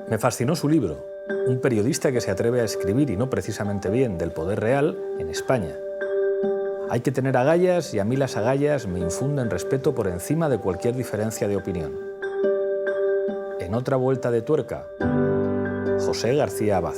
Me fascinó su libro, un periodista que se atreve a escribir, y no precisamente bien, del poder real en España. Hay que tener agallas y a mí las agallas me infunden respeto por encima de cualquier diferencia de opinión. En otra vuelta de tuerca, José García Abad.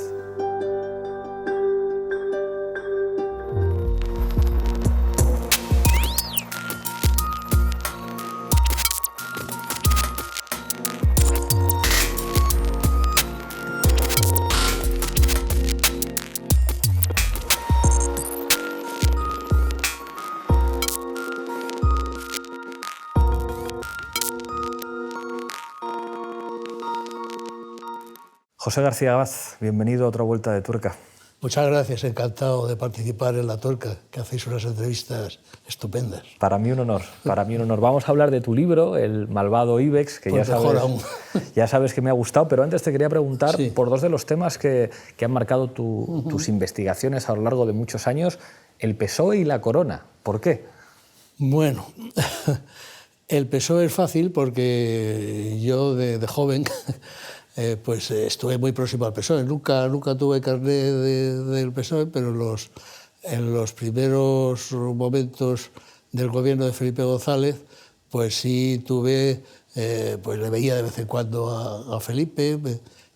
José García Abad, bienvenido a otra vuelta de tuerca. Muchas gracias, encantado de participar en La Tuerca, que hacéis unas entrevistas estupendas. Para mí un honor, para mí un honor. Vamos a hablar de tu libro, El malvado Ibex, que pues ya sabes que me ha gustado, pero antes te quería preguntar por dos de los temas que han marcado tus investigaciones a lo largo de muchos años, el PSOE y la corona. ¿Por qué? Bueno, el PSOE es fácil porque yo de joven pues estuve muy próximo al PSOE. Nunca tuve carné del PSOE, pero en los primeros momentos del gobierno de Felipe González, pues sí tuve, pues le veía de vez en cuando a Felipe.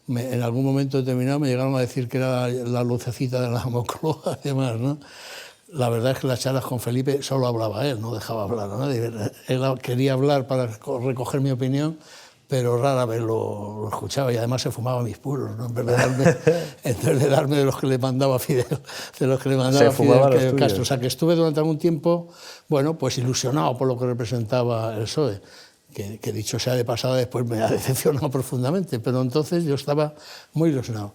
En algún momento determinado me llegaron a decir que era la lucecita de la Moncloa y demás, ¿no? La verdad es que las charlas con Felipe solo hablaba él, no dejaba hablar a nadie. Él quería hablar para recoger mi opinión, pero rara vez lo escuchaba, y además se fumaba mis puros, ¿no? En vez de darme de los que le mandaba Fidel, Fidel Castro. O sea, que estuve durante algún tiempo, bueno, pues ilusionado por lo que representaba el PSOE, que dicho sea de pasada, después me ha decepcionado profundamente, pero entonces yo estaba muy ilusionado.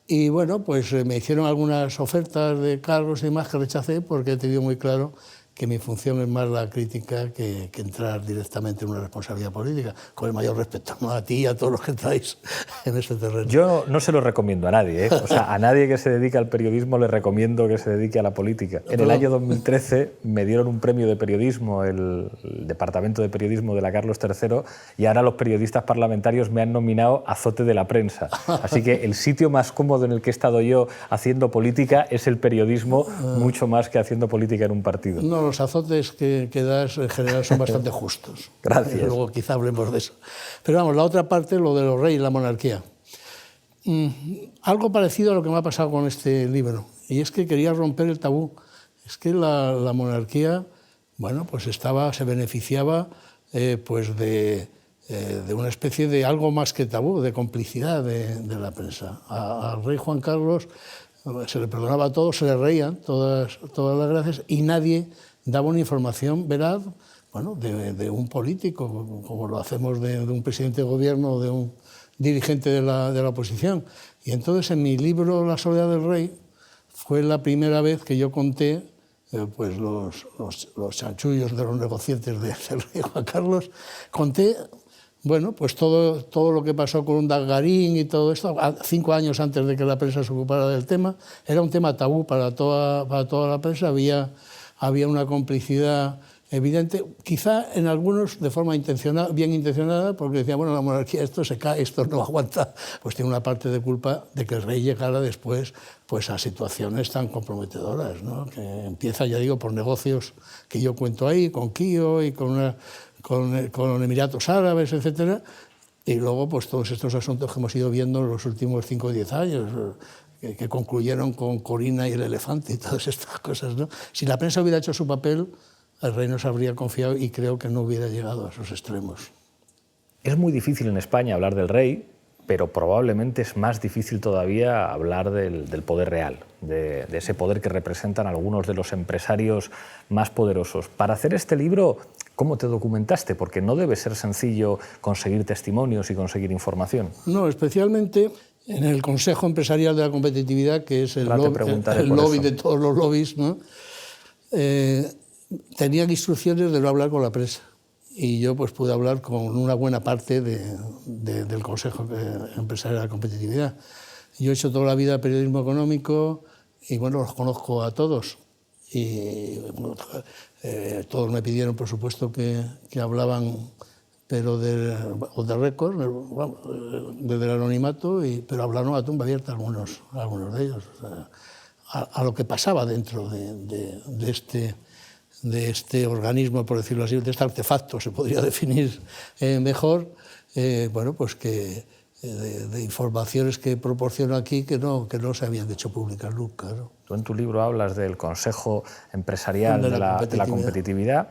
Y bueno, pues me hicieron algunas ofertas de cargos y demás que rechacé, porque he tenido muy claro que mi función es más la crítica que entrar directamente en una responsabilidad política, con el mayor respeto, ¿no?, a ti y a todos los que estáis en ese terreno. Yo no se lo recomiendo a nadie, ¿eh? O sea, a nadie que se dedique al periodismo le recomiendo que se dedique a la política. En el año 2013 me dieron un premio de periodismo, el Departamento de Periodismo de la Carlos III, y ahora los periodistas parlamentarios me han nominado azote de la prensa. Así que el sitio más cómodo en el que he estado yo haciendo política es el periodismo, mucho más que haciendo política en un partido. No, los azotes que das en general son bastante justos. Gracias. Luego quizá hablemos de eso. Pero vamos, la otra parte, lo de los reyes y la monarquía. Algo parecido a lo que me ha pasado con este libro, y es que quería romper el tabú. Es que la monarquía, bueno, pues se beneficiaba pues de una especie de algo más que tabú, de complicidad de la prensa. Al rey Juan Carlos se le perdonaba todo, se le reían todas las gracias, y nadie daba una información veraz, bueno, de un político, como lo hacemos de un presidente de gobierno o de un dirigente de la oposición. Y entonces en mi libro La soledad del rey fue la primera vez que yo conté pues los chanchullos de los negociantes del rey Juan Carlos. Conté, bueno, pues todo lo que pasó con Urdangarín y todo esto, 5 años antes de que la prensa se ocupara del tema. Era un tema tabú para toda la prensa, había una complicidad evidente, quizá en algunos de forma bien intencionada, porque decían, bueno, la monarquía, esto se cae, esto no aguanta, pues tiene una parte de culpa de que el rey llegara después pues a situaciones tan comprometedoras, ¿no? Que empieza, ya digo, por negocios que yo cuento ahí, con Kío y con Emiratos Árabes, etcétera, y luego pues todos estos asuntos que hemos ido viendo en los últimos 5 o 10 años, que concluyeron con Corina y el elefante y todas estas cosas, ¿no? Si la prensa hubiera hecho su papel, el rey nos habría confiado y creo que no hubiera llegado a esos extremos. Es muy difícil en España hablar del rey, pero probablemente es más difícil todavía hablar del poder real, de ese poder que representan algunos de los empresarios más poderosos. Para hacer este libro, ¿cómo te documentaste? Porque no debe ser sencillo conseguir testimonios y conseguir información. No, especialmente en el Consejo Empresarial de la Competitividad, que es el lobby de todos los lobbies, ¿no? Tenían instrucciones de no hablar con la prensa, y yo pues pude hablar con una buena parte del Consejo Empresarial de la Competitividad. Yo he hecho toda la vida periodismo económico y bueno, los conozco a todos, y bueno, todos me pidieron, por supuesto, que hablaban o de récord, desde el anonimato, pero hablaron a tumba abierta algunos de ellos, o sea, a lo que pasaba dentro de este organismo, por decirlo así, de este artefacto, se podría definir mejor, bueno, pues que de informaciones que proporciono aquí que no se habían hecho públicas nunca, ¿no? Tú en tu libro hablas del Consejo Empresarial de la Competitividad.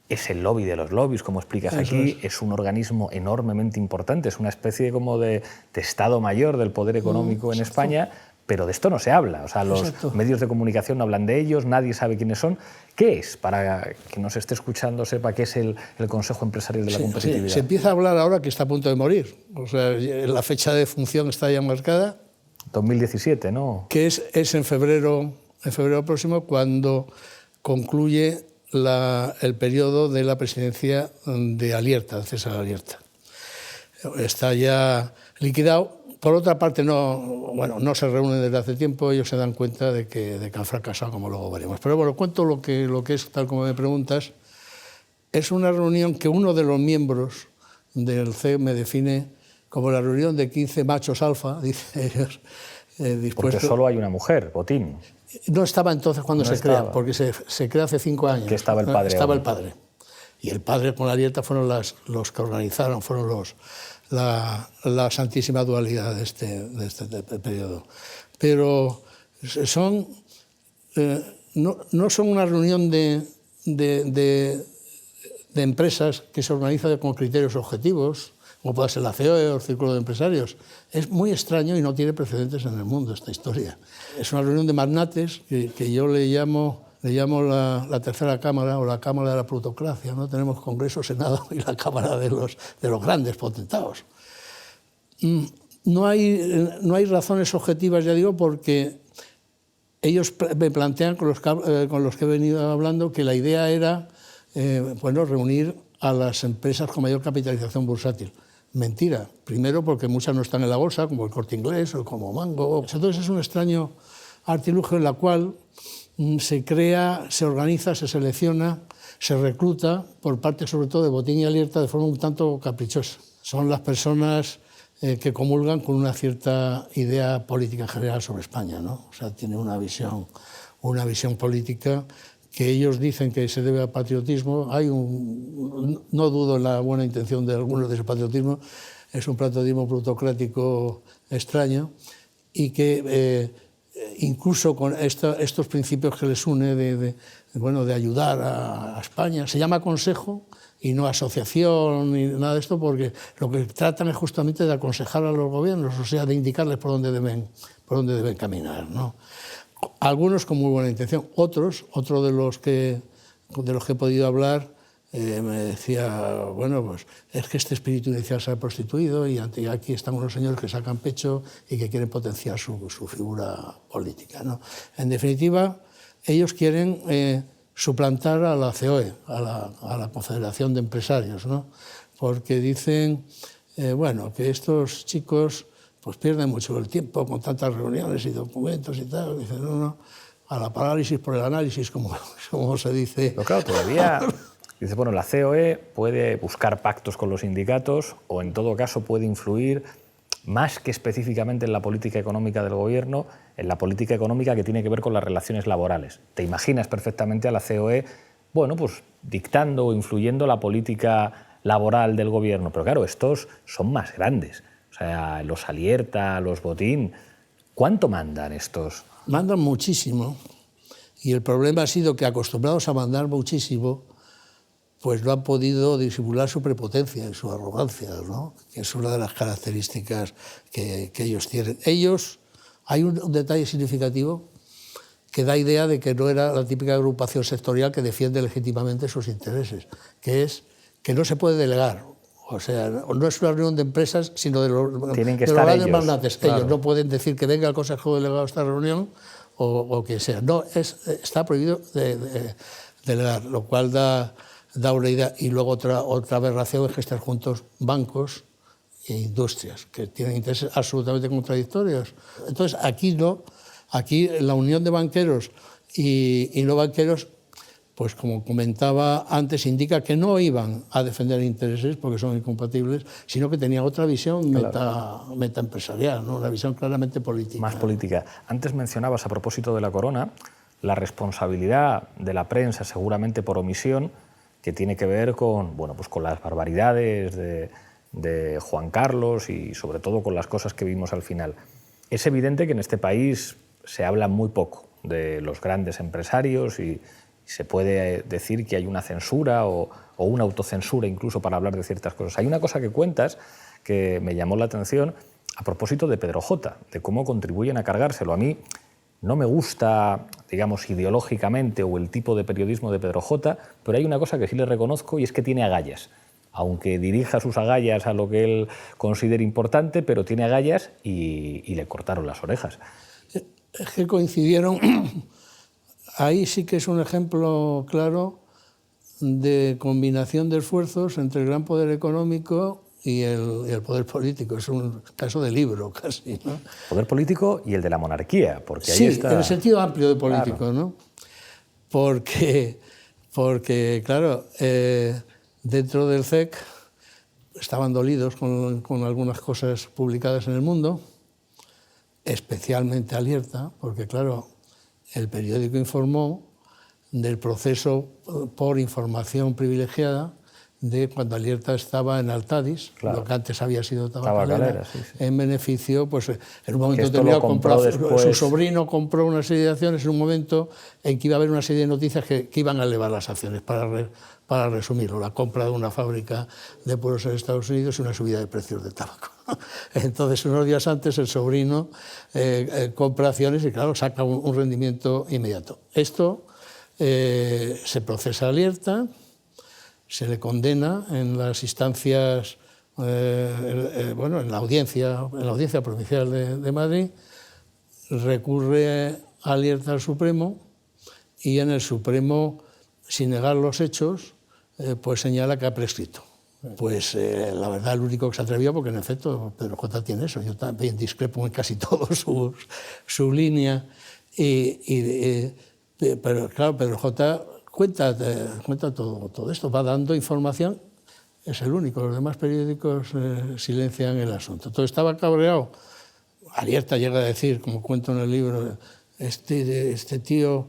Es el lobby de los lobbies, como explicas aquí, es un organismo enormemente importante, es una especie como de Estado mayor del poder económico en España, pero de esto no se habla. O sea, los medios de comunicación no hablan de ellos, nadie sabe quiénes son. ¿Qué es? Para que nos esté escuchando sepa qué es el Consejo Empresarial de la Competitividad. Sí, se empieza a hablar ahora que está a punto de morir. O sea, la fecha de función está ya marcada. 2017, ¿no? Que es en febrero próximo, cuando concluye el periodo de la presidencia de Alierta, de César Alierta. Está ya liquidado. Por otra parte, no se reúnen desde hace tiempo, ellos se dan cuenta de que han fracasado, como luego veremos. Pero bueno, cuento lo que es, tal como me preguntas. Es una reunión que uno de los miembros del CEE me define como la reunión de 15 machos alfa, dice ellos. Porque solo hay una mujer, Botín. No estaba entonces cuando se crea, porque se crea hace 5 años. Que estaba el padre. Estaba el padre. Y el padre con la Alierta fueron los que organizaron, fueron la santísima dualidad de este periodo. Pero no son una reunión de empresas que se organiza con criterios objetivos, como puede ser la COE o el Círculo de Empresarios. Es muy extraño y no tiene precedentes en el mundo esta historia. Es una reunión de magnates que yo le llamo la tercera cámara o la cámara de la plutocracia, ¿no? Tenemos Congreso, Senado y la cámara de los grandes potentados. No hay razones objetivas, ya digo, porque ellos me plantean, con los que he venido hablando, que la idea era reunir a las empresas con mayor capitalización bursátil. Mentira. Primero, porque muchas no están en la bolsa, como el Corte Inglés o como Mango. Entonces es un extraño artilugio en la cual se crea, se organiza, se selecciona, se recluta por parte sobre todo de Botín y Alierta de forma un tanto caprichosa. Son las personas que comulgan con una cierta idea política general sobre España, ¿no? O sea, tiene una visión política que ellos dicen que se debe al patriotismo. No dudo en la buena intención de algunos de ese patriotismo, es un patriotismo plutocrático extraño y que incluso con estos principios que les une de ayudar a España, se llama consejo y no asociación ni nada de esto, porque lo que tratan es justamente de aconsejar a los gobiernos, o sea, de indicarles por dónde deben caminar, ¿no? Algunos con muy buena intención, otro de los que he podido hablar me decía, bueno, pues es que este espíritu inicial se ha prostituido y aquí están unos señores que sacan pecho y que quieren potenciar su figura política, ¿no? En definitiva, ellos quieren suplantar a la COE, a la Confederación de Empresarios, ¿no? Porque dicen, que estos chicos pues pierden mucho el tiempo con tantas reuniones y documentos y tal. Dicen, no, a la parálisis por el análisis, como se dice. Pero claro, todavía dice, bueno, la COE puede buscar pactos con los sindicatos o en todo caso puede influir más que específicamente en la política económica del gobierno, en la política económica que tiene que ver con las relaciones laborales. Te imaginas perfectamente a la COE, pues dictando o influyendo la política laboral del gobierno, pero claro, estos son más grandes. O sea, los Alierta, los Botín, ¿cuánto mandan estos? Mandan muchísimo y el problema ha sido que acostumbrados a mandar muchísimo, pues no han podido disimular su prepotencia y su arrogancia, ¿no? Que es una de las características que ellos tienen. Hay un detalle significativo que da idea de que no era la típica agrupación sectorial que defiende legítimamente sus intereses, que es que no se puede delegar. O sea, no es una reunión de empresas, sino de los grandes magnates. Claro. Ellos no pueden decir que venga el Consejo Delegado a esta reunión o que sea. No, está prohibido delegar, lo cual da una idea. Y luego otra aberración es que están juntos bancos e industrias, que tienen intereses absolutamente contradictorios. Entonces, aquí la unión de banqueros y no banqueros pues como comentaba antes, indica que no iban a defender intereses porque son incompatibles, sino que tenían otra visión metaempresarial, ¿no? Una visión claramente política. Más política. Antes mencionabas, a propósito de la corona, la responsabilidad de la prensa, seguramente por omisión, que tiene que ver con, bueno, pues con las barbaridades de Juan Carlos y sobre todo con las cosas que vimos al final. Es evidente que en este país se habla muy poco de los grandes empresarios y se puede decir que hay una censura o una autocensura incluso para hablar de ciertas cosas. Hay una cosa que cuentas que me llamó la atención a propósito de Pedro J., de cómo contribuyen a cargárselo. A mí no me gusta, digamos, ideológicamente o el tipo de periodismo de Pedro J., pero hay una cosa que sí le reconozco y es que tiene agallas. Aunque dirija sus agallas a lo que él considere importante, pero tiene agallas y le cortaron las orejas. Es que coincidieron. Ahí sí que es un ejemplo claro de combinación de esfuerzos entre el gran poder económico y el poder político. Es un caso de libro casi, ¿no? Poder político y el de la monarquía, porque sí, ahí está... en el sentido amplio de político, claro. ¿No? Porque claro, dentro del CEC estaban dolidos con algunas cosas publicadas en El Mundo, especialmente Alierta, porque claro, el periódico informó del proceso por información privilegiada de cuando Alierta estaba en Altadis, claro, lo que antes había sido Tabacalera, sí. En beneficio, pues en un momento determinado su sobrino compró una serie de acciones en un momento en que iba a haber una serie de noticias que iban a elevar las acciones, para resumirlo, la compra de una fábrica de puros en Estados Unidos y una subida de precios del tabaco. Entonces, unos días antes, el sobrino compra acciones y, claro, saca un rendimiento inmediato. Esto se procesa a Alierta, se le condena en las instancias, bueno, en la audiencia provincial de Madrid, recurre a Alierta al Supremo y en el Supremo, sin negar los hechos, pues señala que ha prescrito. Pues la verdad, el único que se atrevió, porque en efecto Pedro J. tiene eso, yo también discrepo en casi todo su línea, pero claro, Pedro J. cuenta todo esto, va dando información, es el único, los demás periódicos silencian el asunto. Todo estaba cabreado. Alierta llega a decir, como cuento en el libro, este tío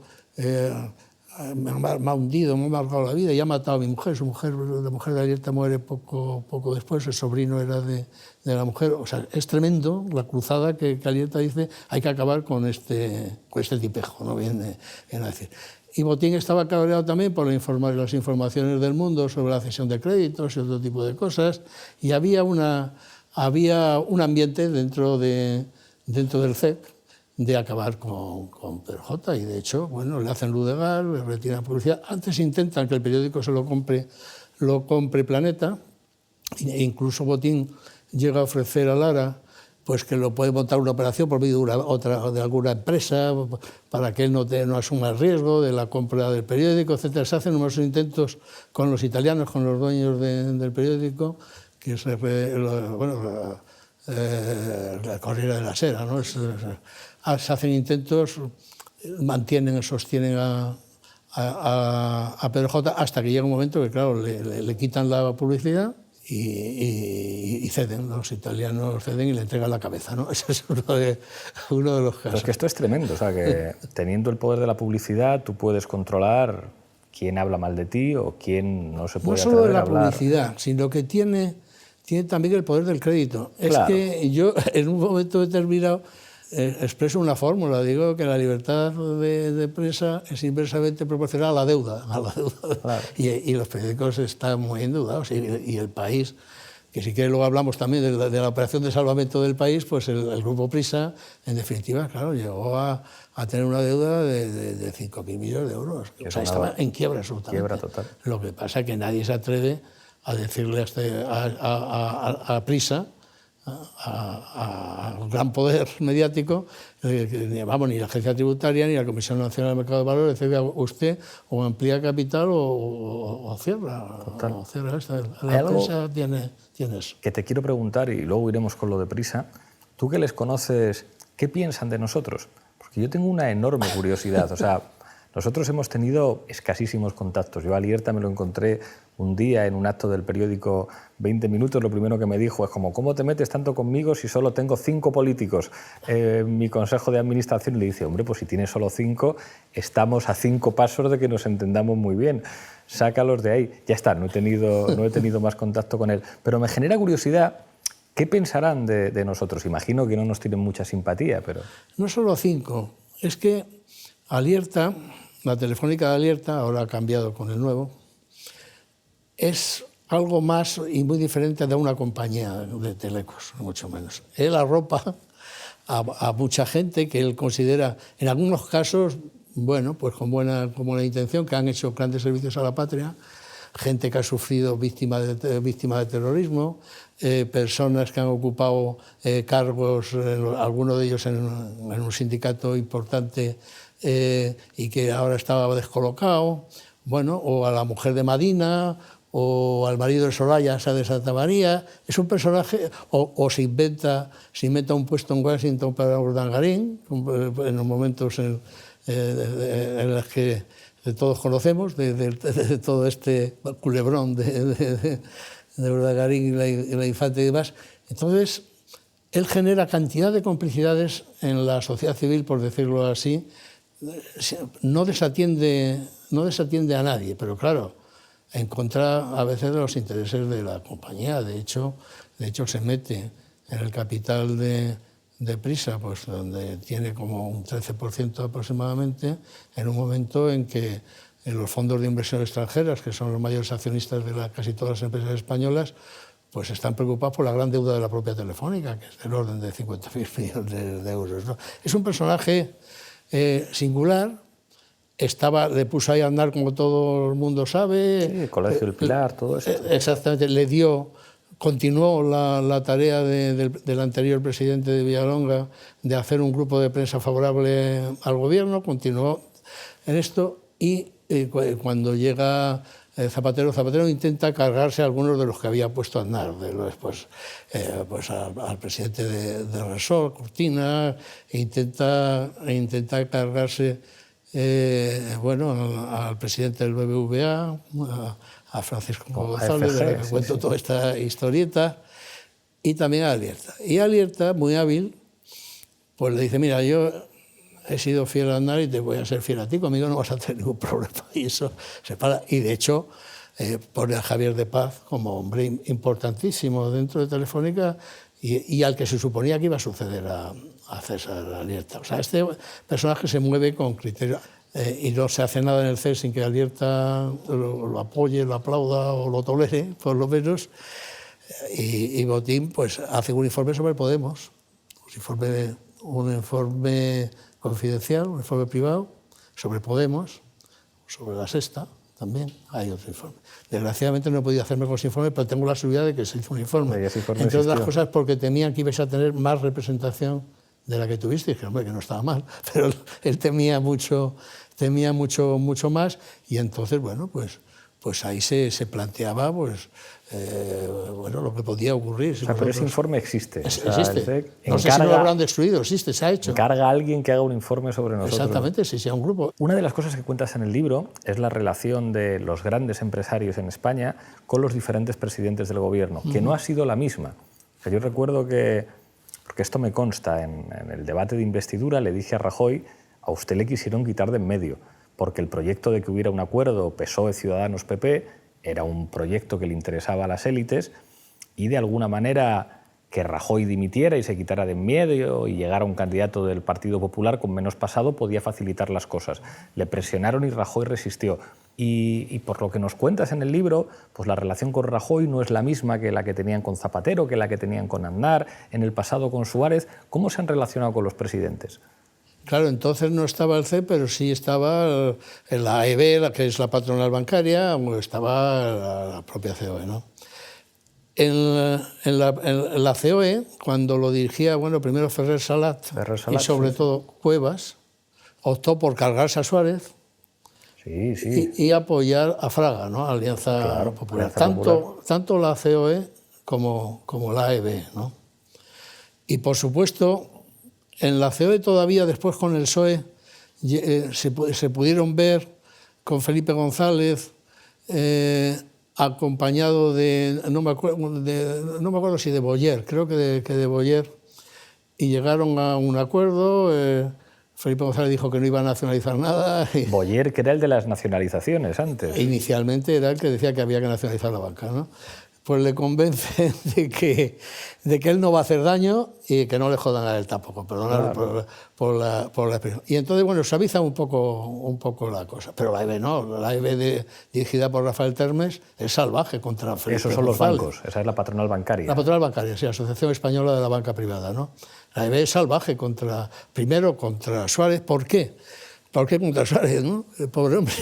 me ha hundido, me ha marcado la vida y ha matado a mi mujer. La mujer de Alierta muere poco después, el sobrino era de la mujer. O sea, es tremendo la cruzada que Alierta dice, hay que acabar con este tipejo, ¿no? Viene a decir. Y Botín estaba cabreado también por las informaciones del Mundo sobre la cesión de créditos y otro tipo de cosas, y había un ambiente dentro del CEC de acabar con Pedro J. Y de hecho, bueno, le hacen luz de gas, le retiran publicidad. Antes intentan que el periódico se lo compre Planeta, e incluso Botín llega a ofrecer a Lara pues que lo puede montar una operación por medio de alguna empresa para que él no asuma el riesgo de la compra del periódico, etc. Se hacen numerosos intentos con los italianos, con los dueños del periódico, que es la Corriere della Sera, ¿no? Se hacen intentos, sostienen a Pedro J. hasta que llega un momento que, claro, le quitan la publicidad y ceden, los italianos ceden y le entregan la cabeza, ¿no? Ese es uno de los casos. Pero es que esto es tremendo, o sea, que teniendo el poder de la publicidad tú puedes controlar quién habla mal de ti o quién no se puede atrever a hablar. No solo de la publicidad, sino que tiene también el poder del crédito. Claro. Es que yo en un momento determinado expreso una fórmula, digo que la libertad de prensa es inversamente proporcional a la deuda. Claro. Y los periódicos están muy endeudados y el país, que si quieres luego hablamos también de la operación de salvamento del país, pues el Grupo Prisa, en definitiva, claro, llegó a tener una deuda de 5.000 millones de euros. O sea, estaba en quiebra absolutamente. Quiebra total. Lo que pasa es que nadie se atreve a decirle a Prisa, al gran poder mediático, vamos, ni la Agencia Tributaria ni la Comisión Nacional del Mercado de Valores, decía usted o amplía capital o cierra. Total. O cierra esta. La prensa tiene eso. Que te quiero preguntar, y luego iremos con lo de Prisa, tú que les conoces, ¿qué piensan de nosotros? Porque yo tengo una enorme curiosidad, o sea, Nosotros hemos tenido escasísimos contactos. Yo a Alierta me lo encontré un día en un acto del periódico 20 Minutos. Lo primero que me dijo es como, ¿cómo te metes tanto conmigo si solo tengo 5 políticos en mi consejo de administración? Y le dice, hombre, pues si tienes solo 5, estamos a 5 pasos de que nos entendamos muy bien. Sácalos de ahí. Ya está, no he tenido más contacto con él. Pero me genera curiosidad, ¿qué pensarán de nosotros? Imagino que no nos tienen mucha simpatía, pero... No solo 5, es que Alierta, la Telefónica de Alierta, ahora ha cambiado con el nuevo, es algo más y muy diferente de una compañía de telecos, mucho menos. Él arropa a mucha gente que él considera, en algunos casos, bueno, pues con buena intención, que han hecho grandes servicios a la patria, gente que ha sufrido víctima de terrorismo, personas que han ocupado cargos, algunos de ellos en un sindicato importante y que ahora estaba descolocado, bueno, o a la mujer de Madina, o al marido de Soraya, Sá de Santa María. Es un personaje, o se inventa un puesto en Washington para Urdangarín, en los momentos en los que todos conocemos, de todo este culebrón de Urdangarín y la Infante y demás. Entonces, él genera cantidad de complicidades en la sociedad civil, por decirlo así. No desatiende a nadie, pero claro, en contra a veces de los intereses de la compañía. De hecho se mete en el capital de Prisa, pues donde tiene como un 13% aproximadamente, en un momento en que en los fondos de inversión extranjeras, que son los mayores accionistas de casi todas las empresas españolas, pues están preocupados por la gran deuda de la propia Telefónica, que es del orden de 50.000 millones de euros, ¿no? Es un personaje singular. Le puso ahí a andar, como todo el mundo sabe. Sí, el Colegio del Pilar, todo eso. Exactamente, continuó la tarea del anterior presidente de Villalonga de hacer un grupo de prensa favorable al gobierno, continuó en esto y cuando llega Zapatero intenta cargarse a algunos de los que había puesto a andar, pues al presidente de Resol, Cortina, e intenta cargarse al presidente del BBVA, a Francisco González, de que cuento toda esta historieta, y también a Alierta. Y Alierta, muy hábil, pues le dice, mira, yo he sido fiel a Aznar y te voy a ser fiel a ti, conmigo no vas a tener ningún problema. Y eso se para. Y de hecho pone a Javier de Paz como hombre importantísimo dentro de Telefónica y al que se suponía que iba a suceder a César Alierta. O sea, este personaje se mueve con criterio y no se hace nada en el CES sin que Alierta lo apoye, lo aplauda o lo tolere, por lo menos. Y Botín pues hace un informe sobre Podemos, un informe confidencial, un informe privado sobre Podemos, sobre La Sexta, también hay otro informe. Desgraciadamente no he podido hacerme con ese informe, pero tengo la seguridad de que se hizo un informe. Entre otras cosas porque temían que ibais a tener más representación de la que tuvisteis, que hombre, que no estaba mal, pero él temía mucho más, y entonces, bueno, pues ahí se planteaba lo que podía ocurrir. O sea, pero ese informe existe. Existe. No sé si no lo habrán destruido, existe, se ha hecho. Encarga a alguien que haga un informe sobre nosotros. Exactamente, sí, sea un grupo. Una de las cosas que cuentas en el libro es la relación de los grandes empresarios en España con los diferentes presidentes del gobierno, que no ha sido la misma. O sea, yo recuerdo que, porque esto me consta, en el debate de investidura le dije a Rajoy, a usted le quisieron quitar de en medio, porque el proyecto de que hubiera un acuerdo PSOE, Ciudadanos, PP, era un proyecto que le interesaba a las élites y de alguna manera que Rajoy dimitiera y se quitara de en medio y llegara un candidato del Partido Popular con menos pasado podía facilitar las cosas. Le presionaron y Rajoy resistió. Y por lo que nos cuentas en el libro, pues la relación con Rajoy no es la misma que la que tenían con Zapatero, que la que tenían con Aznar, en el pasado con Suárez. ¿Cómo se han relacionado con los presidentes? Claro, entonces no estaba el CEP, pero sí estaba en la AEB, que es la patronal bancaria, o estaba la propia COE, ¿no? En la COE, cuando lo dirigía, primero Ferrer Salat y sobre todo Cuevas, optó por cargarse a Suárez y apoyar a Fraga, ¿no? Alianza Popular. Tanto la COE como la AEB, ¿no? Y por supuesto, en la COE todavía, después con el PSOE, se pudieron ver con Felipe González, acompañado de, no me acuerdo si de Boyer, creo que de Boyer, y llegaron a un acuerdo. Felipe González dijo que no iba a nacionalizar nada. Boyer, que era el de las nacionalizaciones antes. Inicialmente era el que decía que había que nacionalizar la banca, ¿no? Pues le convence de que él no va a hacer daño y que no le jodan a él tampoco, perdonad por la expresión. Y entonces, bueno, suaviza un poco la cosa. Pero la EB no, la EB dirigida por Rafael Termes es salvaje contra Felipe Esos son González. los bancos, esa es la patronal bancaria. La patronal bancaria, sí, Asociación Española de la Banca Privada, ¿no? La EB es salvaje primero contra Suárez. ¿Por qué? ¿Por qué contra Suárez, no? El pobre hombre.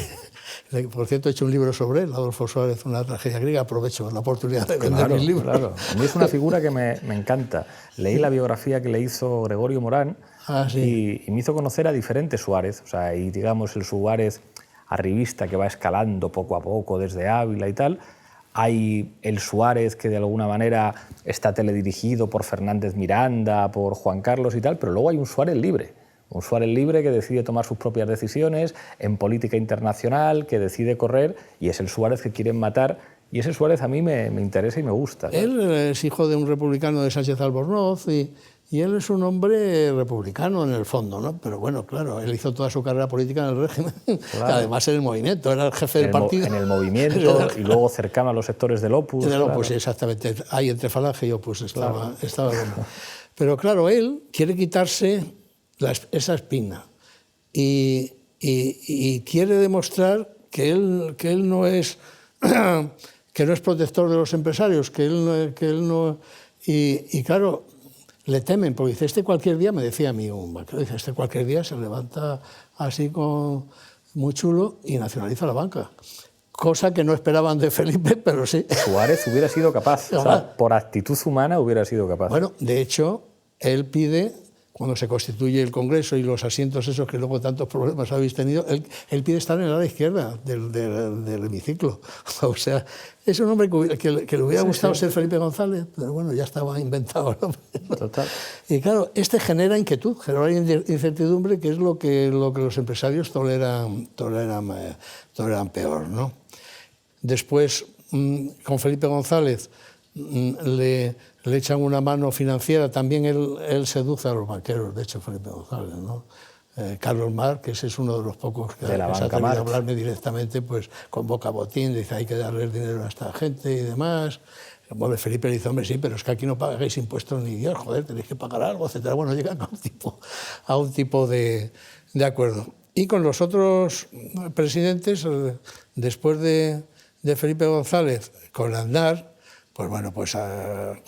Por cierto, he hecho un libro sobre él, Adolfo Suárez, una tragedia griega. Aprovecho la oportunidad de vender mis libros. Claro. A mí es una figura que me encanta. Leí la biografía que le hizo Gregorio Morán y me hizo conocer a diferentes Suárez. O sea, y digamos el Suárez arribista que va escalando poco a poco desde Ávila y tal. Hay el Suárez que de alguna manera está teledirigido por Fernández Miranda, por Juan Carlos y tal, pero luego hay un Suárez libre. Un Suárez libre que decide tomar sus propias decisiones en política internacional, que decide correr, y es el Suárez que quieren matar. Y ese Suárez a mí me interesa y me gusta. Él es hijo de un republicano de Sánchez Albornoz y él es un hombre republicano en el fondo, ¿no? Pero bueno, claro, él hizo toda su carrera política en el régimen, claro. Además en el movimiento, era el jefe del partido. En el movimiento y luego cercano a los sectores del Opus. Del Opus, claro. Exactamente, ahí entre Falange y Opus estaba bueno. Pero claro, él quiere quitarse esa espina y quiere demostrar que él no es protector de los empresarios, que él no y claro, le temen, porque dice, cualquier día, me decía a mí un banquero, dice, cualquier día se levanta así muy chulo y nacionaliza la banca. Cosa que no esperaban de Felipe, pero sí. Suárez hubiera sido capaz, o sea, por actitud humana hubiera sido capaz. Bueno, de hecho, él pide, cuando se constituye el Congreso y los asientos esos que luego tantos problemas habéis tenido, él pide estar en el ala izquierda del hemiciclo. O sea, es un hombre que le hubiera gustado ser Felipe González, pero bueno, ya estaba inventado, ¿no? Total. Y claro, genera inquietud, genera incertidumbre, que es lo que los empresarios toleran peor, ¿no? Después, con Felipe González, le echan una mano financiera, también él seduce a los banqueros, de hecho, Felipe González, ¿no? Carlos Marx, que ese es uno de los pocos que se ha atrevido a hablarme directamente, pues convoca botín, dice hay que darle dinero a esta gente y demás. Bueno, Felipe le dice, hombre, sí, pero es que aquí no pagáis impuestos ni Dios, joder, tenéis que pagar algo, etc. Bueno, llegan a un tipo de acuerdo. Y con los otros presidentes, después de Felipe González, con Aznar, pues bueno, pues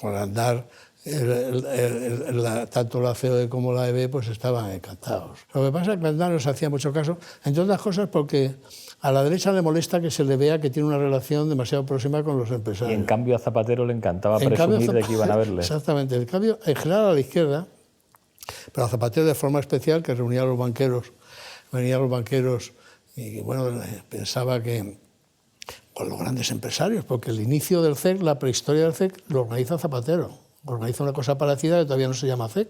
con Aznar, tanto la COE como la EB pues estaban encantados. Lo que pasa es que Aznar no se hacía mucho caso, entre otras cosas porque a la derecha le molesta que se le vea que tiene una relación demasiado próxima con los empresarios. Y en cambio a Zapatero le encantaba presumir de que iban a verle. Exactamente. En cambio, en general a la izquierda, pero a Zapatero de forma especial, que reunía a los banqueros, y bueno, pensaba que con los grandes empresarios, porque el inicio del CEC, la prehistoria del CEC, lo organiza Zapatero. Organiza una cosa parecida que todavía no se llama CEC.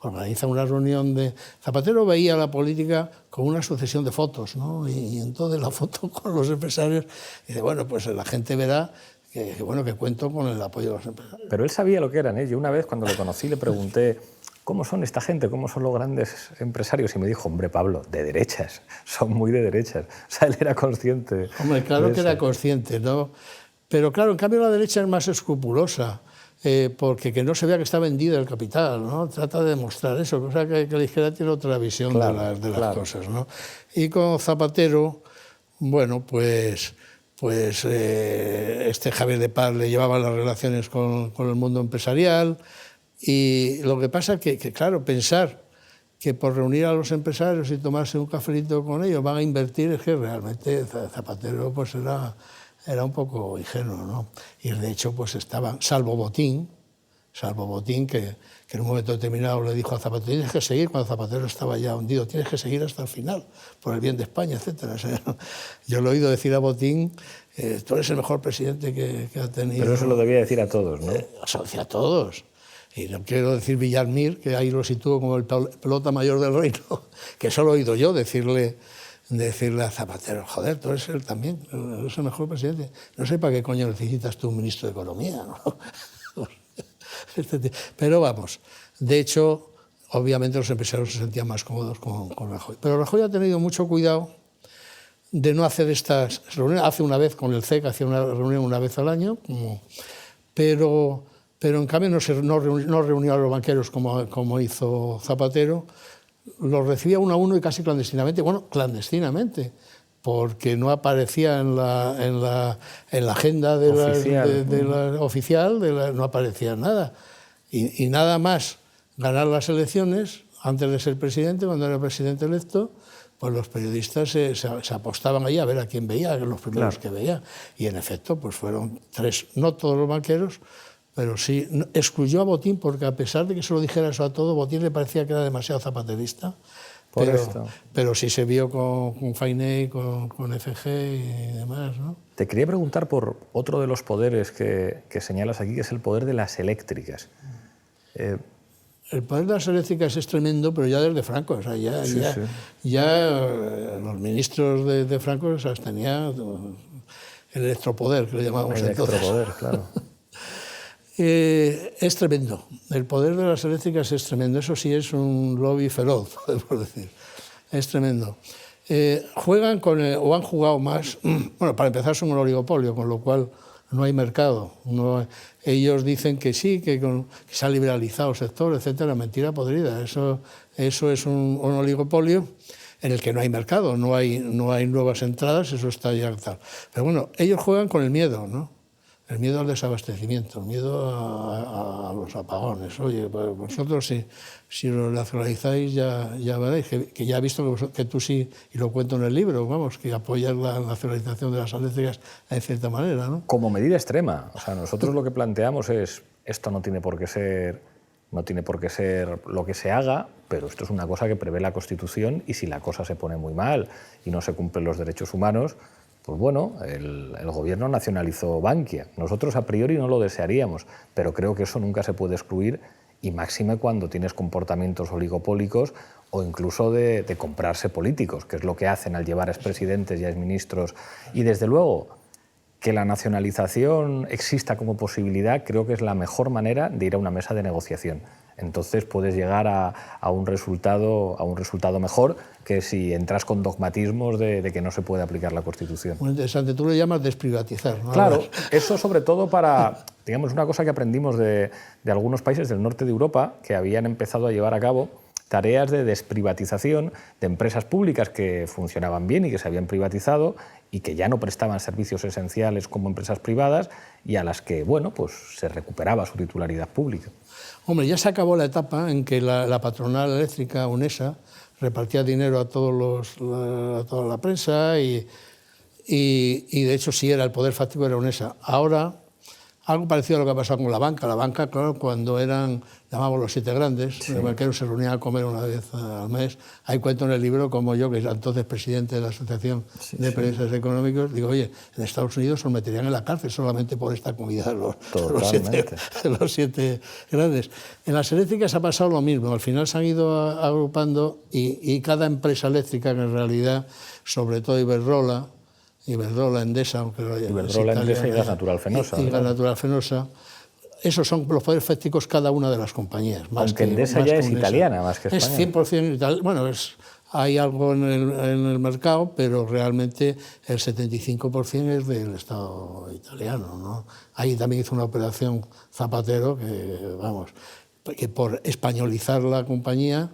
Organiza una reunión de... Zapatero veía la política con una sucesión de fotos, ¿no? Y entonces la foto con los empresarios, y dice, bueno, pues la gente verá que cuento con el apoyo de los empresarios. Pero él sabía lo que eran, ¿eh? Yo una vez cuando le conocí le pregunté, ¿cómo son esta gente? ¿Cómo son los grandes empresarios? Y me dijo, hombre, Pablo, de derechas, son muy de derechas. O sea, él era consciente. Hombre, claro que era consciente, ¿no? Pero claro, en cambio la derecha es más escrupulosa. Porque que no se vea que está vendida el capital, ¿no? Trata de demostrar eso, cosa que la izquierda tiene otra visión de las cosas, ¿no? Y con Zapatero, bueno, pues Javier de Paz le llevaba las relaciones con el mundo empresarial y lo que pasa es que, claro, pensar que por reunir a los empresarios y tomarse un cafelito con ellos van a invertir, es que realmente Zapatero pues era un poco ingenuo, ¿no? Y de hecho pues estaban, salvo Botín, que en un momento determinado le dijo a Zapatero, tienes que seguir, cuando Zapatero estaba ya hundido, tienes que seguir hasta el final, por el bien de España, etc. O sea, yo lo he oído decir a Botín, tú eres el mejor presidente que ha tenido. Pero eso lo debía decir a todos, ¿no? O sea, decía a todos. Y no quiero decir Villarmir, que ahí lo sitúo como el pelota mayor del reino, que solo he oído yo decirle a Zapatero, joder, tú eres él también, eres el mejor presidente. No sé para qué coño necesitas tú un ministro de Economía, ¿no? Pero vamos, de hecho, obviamente los empresarios se sentían más cómodos con Rajoy. Pero Rajoy ha tenido mucho cuidado de no hacer estas reuniones. Hace una vez con el CEC, hacía una reunión una vez al año, pero en cambio no reunió a los banqueros como hizo Zapatero. Los recibía uno a uno y casi clandestinamente. Bueno, clandestinamente, porque no aparecía en la agenda oficial, no aparecía nada. Y nada más ganar las elecciones, antes de ser presidente, cuando era presidente electo, pues los periodistas se apostaban ahí a ver a quién veía, los primeros que veía. Y en efecto, pues fueron 3, no todos los banqueros, pero sí, excluyó a Botín, porque a pesar de que se lo dijera eso a todo, Botín le parecía que era demasiado zapaterista. Pero sí se vio con Fainé, con FG y demás, ¿no? Te quería preguntar por otro de los poderes que señalas aquí, que es el poder de las eléctricas. El poder de las eléctricas es tremendo, pero ya desde Franco. O sea, ya los ministros de Franco tenían el electropoder, que le llamábamos entonces. El electropoder, claro. Es tremendo. El poder de las eléctricas es tremendo. Eso sí es un lobby feroz, podemos decir. Es tremendo. Juegan o han jugado más. Bueno, para empezar son un oligopolio, con lo cual no hay mercado. Ellos dicen que sí, que se ha liberalizado el sector, etcétera. Mentira podrida. Eso es un oligopolio en el que no hay mercado, no hay nuevas entradas, eso está ya tal. Pero bueno, ellos juegan con el miedo, ¿no? El miedo al desabastecimiento, el miedo a los apagones. Oye, pues vosotros si lo nacionalizáis ya veréis, que ya he visto que tú sí, y lo cuento en el libro, vamos, que apoyas la nacionalización de las eléctricas en cierta manera, ¿no? Como medida extrema. O sea, nosotros lo que planteamos es, esto no tiene por qué ser lo que se haga, pero esto es una cosa que prevé la Constitución, y si la cosa se pone muy mal y no se cumplen los derechos humanos, pues bueno, el gobierno nacionalizó Bankia. Nosotros a priori no lo desearíamos, pero creo que eso nunca se puede excluir, y máxime cuando tienes comportamientos oligopólicos o incluso de comprarse políticos, que es lo que hacen al llevar a expresidentes y a exministros. Y desde luego, que la nacionalización exista como posibilidad, creo que es la mejor manera de ir a una mesa de negociación. Entonces puedes llegar a un resultado mejor que si entras con dogmatismos de que no se puede aplicar la Constitución. Muy interesante. Tú lo llamas desprivatizar, ¿no? Claro, eso sobre todo para, digamos, una cosa que aprendimos de algunos países del norte de Europa que habían empezado a llevar a cabo tareas de desprivatización de empresas públicas que funcionaban bien y que se habían privatizado y que ya no prestaban servicios esenciales como empresas privadas, y a las que, bueno, pues se recuperaba su titularidad pública. Hombre, ya se acabó la etapa en que la patronal eléctrica UNESA repartía dinero a toda la prensa y de hecho sí era el poder fáctico de la UNESA. Ahora, algo parecido a lo que ha pasado con la banca. La banca, claro, cuando llamábamos los 7 grandes, sí, los banqueros se reunían a comer una vez al mes. Ahí cuento en el libro como yo, que era entonces presidente de la Asociación de Periodistas Económicos, digo, oye, en Estados Unidos os meterían en la cárcel solamente por esta comida de los 7 grandes. En las eléctricas ha pasado lo mismo. Al final se han ido agrupando y cada empresa eléctrica, que en realidad, sobre todo Iberdrola, Endesa, aunque Iberdrola, Endesa y Gas Natural Fenosa. Y Gas Natural Fenosa. Esos son los poderes fácticos cada una de las compañías. Aunque Endesa ya es italiana más que española. Es 100% italiana. Bueno, hay algo en el mercado, pero realmente el 75% es del Estado italiano, ¿no? Ahí también hizo una operación Zapatero que por españolizar la compañía,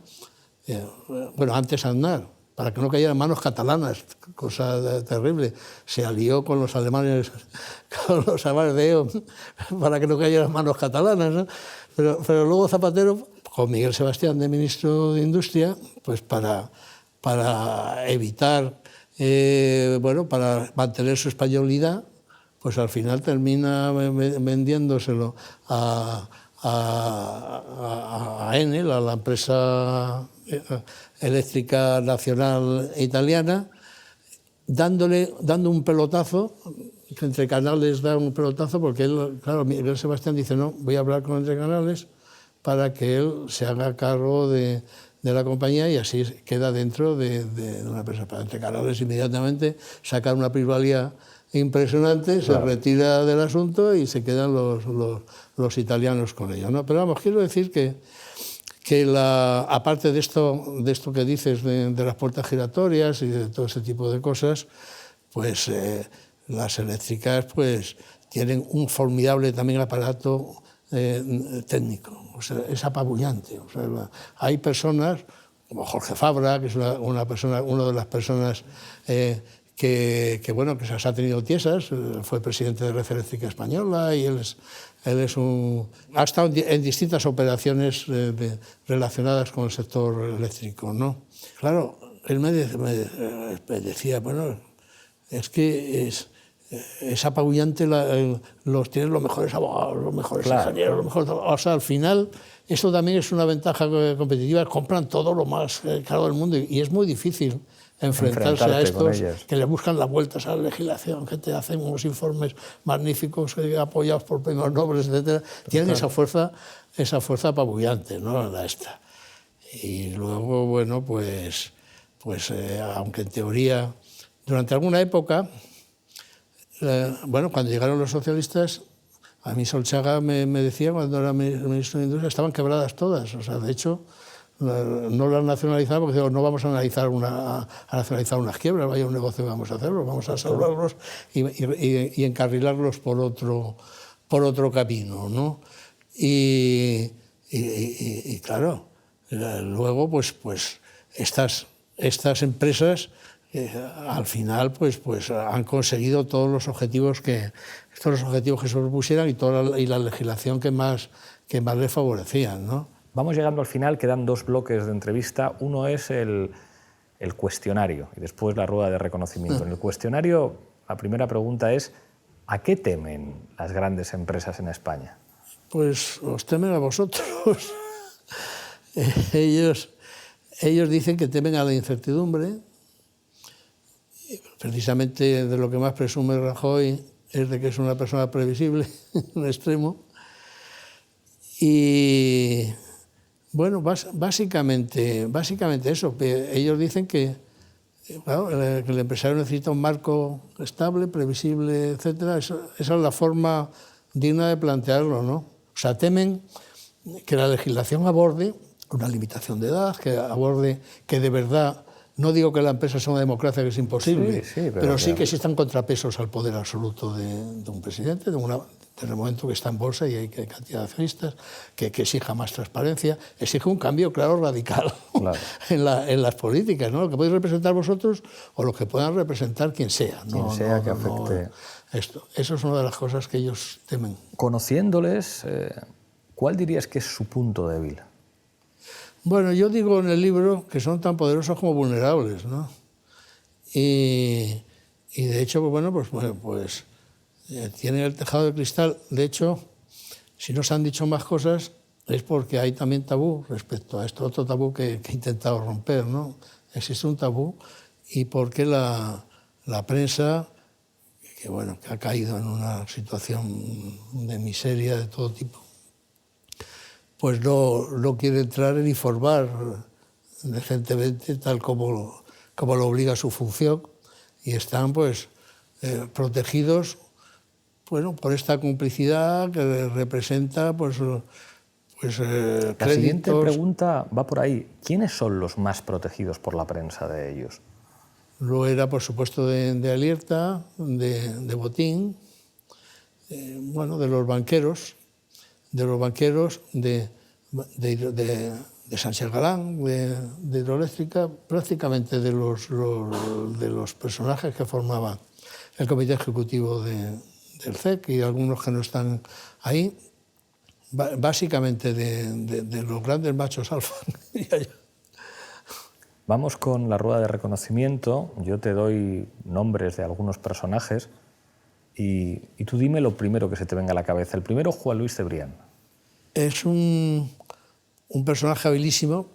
antes Aznar, para que no cayera en manos catalanas, cosa terrible. Se alió con los alemanes de EON para que no cayera en manos catalanas, ¿no? Pero luego Zapatero, con Miguel Sebastián de ministro de Industria, pues para evitar, para mantener su españolidad, pues al final termina vendiéndoselo a Enel, a la empresa eléctrica nacional italiana, dando un pelotazo, que Entre Canales da un pelotazo, porque él, claro, Miguel Sebastián dice, no, voy a hablar con Entre Canales, para que él se haga cargo de la compañía y así queda dentro de una empresa. Para entregarles inmediatamente, sacar una plusvalía impresionante, se retira del asunto y se quedan los italianos con ello, ¿no? Pero vamos, quiero decir que aparte de esto que dices de las puertas giratorias y de todo ese tipo de cosas, pues las eléctricas pues tienen un formidable también aparato técnico. O sea, es apabullante. O sea, hay personas como Jorge Fabra, que es una de las personas que se ha tenido tiesas, fue presidente de Red Eléctrica Española y él ha estado en distintas operaciones relacionadas con el sector eléctrico, ¿no? Claro, él me decía, bueno, es que es apabullante, tienen los mejores abogados, los mejores ingenieros, los mejores... O sea, al final, eso también es una ventaja competitiva, compran todo lo más caro del mundo y es muy difícil enfrentarse a estos que le buscan las vueltas a la legislación, que te hacen unos informes magníficos apoyados por premios nobles, etc. Tienen esa fuerza apabullante, ¿no? Y luego, bueno, pues aunque en teoría, durante alguna época, cuando llegaron los socialistas, a mí Solchaga me decía, cuando era ministro de Industria, estaban quebradas todas. O sea, de hecho, no las nacionalizaban porque no vamos a nacionalizar unas quiebras, vaya un negocio que vamos a hacerlo, vamos a salvarlos y encarrilarlos por otro camino, ¿no? Y claro, luego pues estas empresas al final pues han conseguido todos los objetivos que se propusieran y la legislación que más les favorecían, ¿no? Vamos llegando al final, quedan 2 bloques de entrevista. Uno es el cuestionario y después la rueda de reconocimiento. En el cuestionario, la primera pregunta es: ¿a qué temen las grandes empresas en España? Pues os temen a vosotros. Ellos dicen que temen a la incertidumbre. Precisamente de lo que más presume Rajoy es de que es una persona previsible en extremo. Y bueno, básicamente eso. Ellos dicen que el empresario necesita un marco estable, previsible, etc. Esa es la forma digna de plantearlo, ¿no? O sea, temen que la legislación aborde una limitación de edad, que aborde que de verdad, no digo que la empresa sea una democracia, que es imposible, pero sí que existan contrapesos al poder absoluto de un presidente, desde el momento que está en bolsa y hay cantidad de accionistas, que exija más transparencia, exige un cambio claro, radical en las políticas, ¿no? Lo que podéis representar vosotros o lo que puedan representar quien sea. Quien sea que afecte. Eso es una de las cosas que ellos temen. Conociéndoles, ¿cuál dirías que es su punto débil? Bueno, yo digo en el libro que son tan poderosos como vulnerables, ¿no? Y de hecho, pues tienen el tejado de cristal. De hecho, si no se han dicho más cosas es porque hay también tabú respecto a esto, otro tabú que he intentado romper, ¿no? Existe un tabú y porque la prensa, que ha caído en una situación de miseria de todo tipo, pues no quiere entrar en informar decentemente tal como lo obliga su función y están protegidos por esta complicidad que representa La siguiente pregunta va por ahí. ¿Quiénes son los más protegidos por la prensa de ellos? Lo era, por supuesto, de Alierta, de Botín, de los banqueros, de Sánchez Galán, de Hidroeléctrica, prácticamente de los personajes que formaban el comité ejecutivo del CEC y algunos que no están ahí, básicamente de los grandes machos alfa. Vamos con la rueda de reconocimiento. Yo te doy nombres de algunos personajes y tú dime lo primero que se te venga a la cabeza. El primero, Juan Luis Cebrián. Es un personaje habilísimo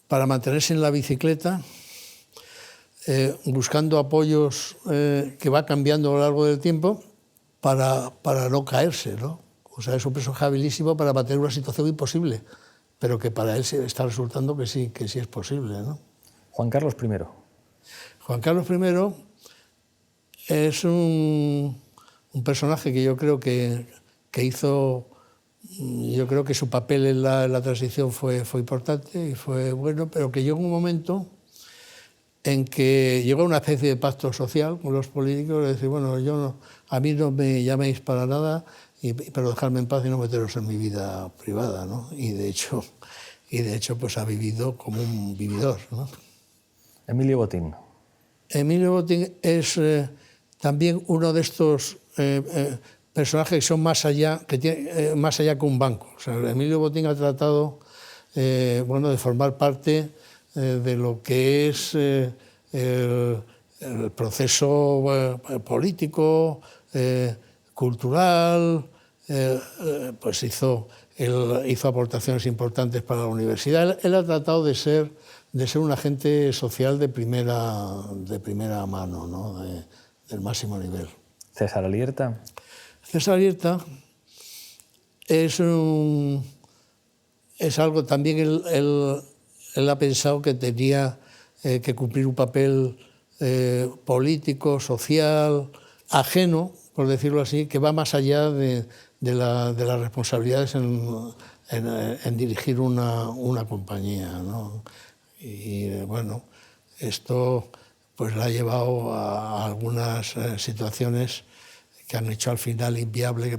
para mantenerse en la bicicleta, buscando apoyos que va cambiando a lo largo del tiempo para no caerse, ¿no? O O sea, es un personaje habilísimo para mantener una situación imposible, pero que para él está resultando que sí es posible, ¿no? Juan Carlos I. Juan Carlos I es un personaje que yo creo que hizo, yo creo que su papel en la transición fue importante y fue bueno, pero que llegó un momento en que llegó una especie de pacto social con los políticos, de decir, bueno, a mí no me llaméis para nada, pero dejadme en paz y no meteros en mi vida privada, ¿no? Y de hecho pues ha vivido como un vividor, ¿no? Emilio Botín. Emilio Botín es también uno de estos personajes que son más allá que un banco. O sea, Emilio Botín ha tratado de formar parte de lo que es el proceso político, cultural, pues hizo aportaciones importantes para la universidad. Él ha tratado de ser un agente social de primera mano, ¿no? Del máximo nivel. César Alierta. César Alierta es algo también él ha pensado que tenía que cumplir un papel político, social, ajeno, por decirlo así, que va más allá de las responsabilidades en dirigir una compañía, ¿no? Y bueno, esto pues la ha llevado a algunas situaciones que han hecho al final inviable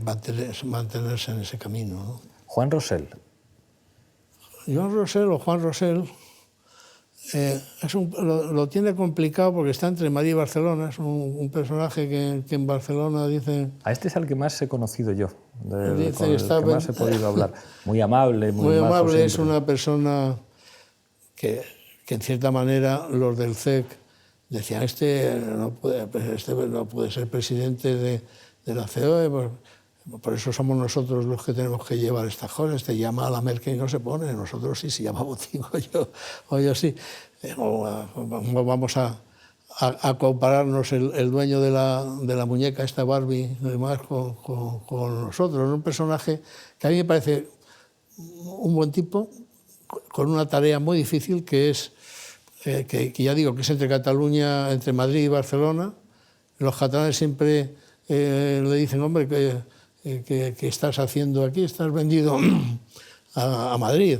mantenerse en ese camino, ¿no? Juan Rosell. Juan Rosell lo tiene complicado porque está entre Madrid y Barcelona. Es un personaje que en Barcelona dicen... A este es al que más he conocido yo, con el que más he podido hablar. Muy amable, muy amable. Es una persona que en cierta manera los del CEC decían este no puede ser presidente de la COE, por eso somos nosotros los que tenemos que llevar estas cosas. Te llama a la Merkel y no se pone, nosotros sí, se llama Botín o yo sí. Vamos a compararnos el dueño de la muñeca, esta Barbie, además, con nosotros. Es un personaje que a mí me parece un buen tipo, con una tarea muy difícil, que es, que ya digo, que es entre Cataluña, entre Madrid y Barcelona. Los catalanes siempre le dicen, hombre, ¿qué estás haciendo aquí? Estás vendido a Madrid,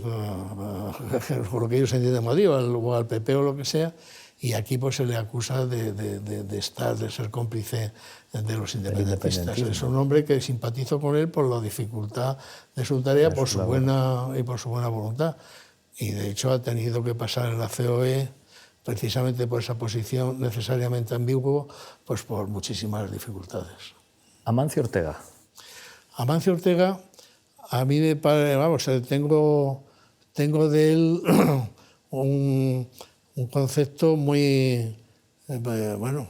por lo que ellos entienden Madrid, o al PP o lo que sea, y aquí pues se le acusa de ser cómplice de los independentistas. Es un hombre que simpatizo con él por la dificultad de su tarea, por su buena voluntad. Y de hecho ha tenido que pasar en la COE precisamente por esa posición necesariamente ambigua, pues por muchísimas dificultades. Amancio Ortega. Amancio Ortega, a mí me parece, vamos, tengo de él un concepto muy bueno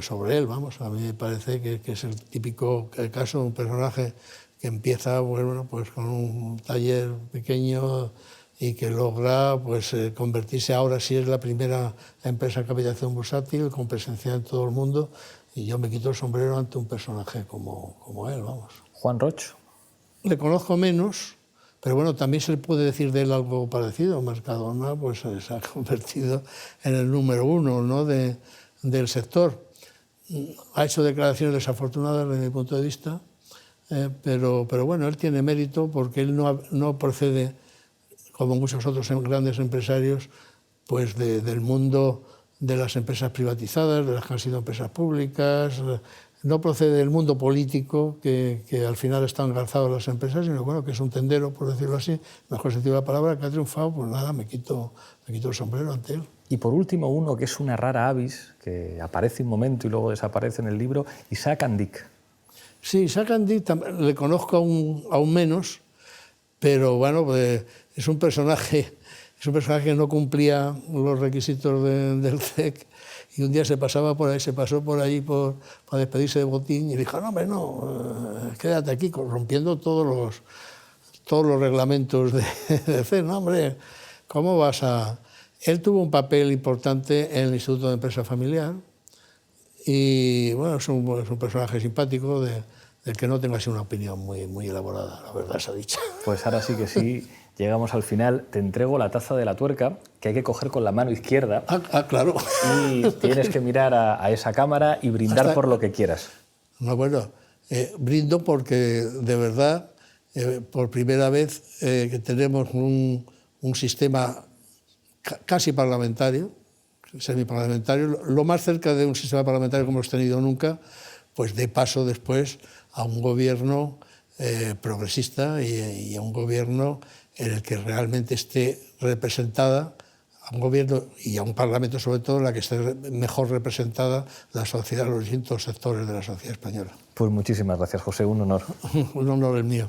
sobre él, vamos. A mí me parece que es el típico caso de un personaje que empieza pues con un taller pequeño y que logra pues convertirse, ahora sí es la primera empresa de capitalización bursátil con presencia en todo el mundo, y yo me quito el sombrero ante un personaje como él, vamos. Juan Roch. Le conozco menos, pero bueno, también se le puede decir de él algo parecido. Mercadona pues se ha convertido en el número uno, ¿no?, del sector. Ha hecho declaraciones desafortunadas desde mi punto de vista, pero bueno, él tiene mérito porque él no procede, como muchos otros grandes empresarios, pues del mundo de las empresas privatizadas, de las que han sido empresas públicas. No procede del mundo político, que al final están engarzados las empresas, sino bueno, que es un tendero, por decirlo así, mejor sentido de la palabra, que ha triunfado. Pues nada, me quito el sombrero ante él. Y por último, uno que es una rara avis, que aparece un momento y luego desaparece en el libro, Isaac Andic. Sí, Isaac Andic le conozco aún menos, pero bueno, pues es un personaje que no cumplía los requisitos del CEC, y un día se pasó por allí para despedirse de Botín y dijo, no, hombre, no, quédate aquí, rompiendo todos los reglamentos de CEC. No, hombre, ¿cómo vas a...? Él tuvo un papel importante en el Instituto de Empresa Familiar y, bueno, es un personaje simpático, de del que no tengo así una opinión muy elaborada, la verdad se ha dicho. Pues ahora sí que sí, llegamos al final. Te entrego la taza de la tuerca, que hay que coger con la mano izquierda. Claro. Y tienes que mirar a esa cámara y brindar por lo que quieras. No, bueno, brindo porque de verdad, por primera vez que tenemos un sistema casi parlamentario, semiparlamentario, lo más cerca de un sistema parlamentario que hemos tenido nunca, pues de paso después a un gobierno progresista y a un gobierno en el que realmente esté representada, a un gobierno y a un parlamento sobre todo en la que esté mejor representada la sociedad, los distintos sectores de la sociedad española. Pues muchísimas gracias, José, un honor. Un honor el mío.